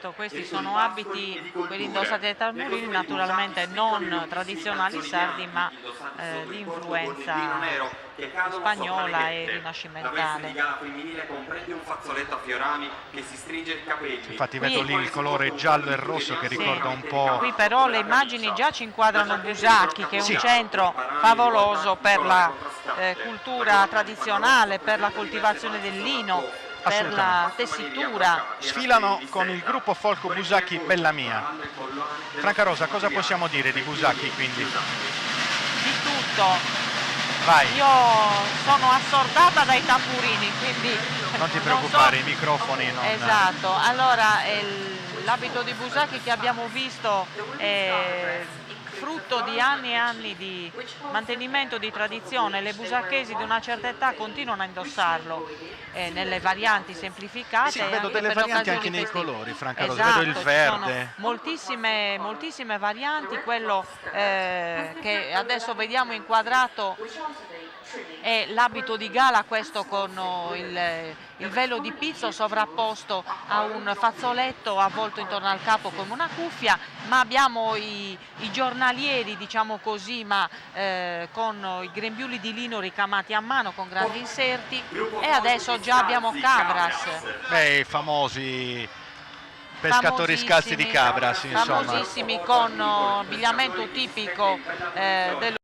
Questi sono abiti, quelli indossati dai tamburini, naturalmente non tradizionali sardi, ma di influenza spagnola e rinascimentale. Comprende un fazzoletto a fiorami che si stringe il capelli. Infatti vedo lì il colore giallo e rosso che ricorda un po'. Qui però le immagini già ci inquadrano Busacchi, che è Sì. un centro favoloso per la cultura tradizionale, per la coltivazione del lino, per la tessitura. Sfilano con il gruppo Folco Busacchi Bella Mia. Franca Rosa, cosa possiamo dire di Busacchi quindi? Di tutto. Vai. Io sono assordata dai tamburini, quindi Non ti preoccupare, so. i microfoni non... Esatto, allora l'abito di Busacchi che abbiamo visto è frutto di anni e anni di mantenimento di tradizione. Le busacchesi di una certa età continuano a indossarlo nelle varianti semplificate. Sì, vedo delle per varianti occasioni anche nei festive. colori, Franca Rosa, Esatto, vedo il ci verde. sono moltissime varianti. Quello che adesso vediamo inquadrato è l'abito di gala, questo con il velo di pizzo sovrapposto a un fazzoletto avvolto intorno al capo come una cuffia, ma abbiamo i giornalieri, diciamo così, ma con i grembiuli di lino ricamati a mano con grandi inserti, e adesso già abbiamo Cabras. Beh, i famosi pescatori scalzi di Cabras, insomma. Famosissimi, con abbigliamento tipico dello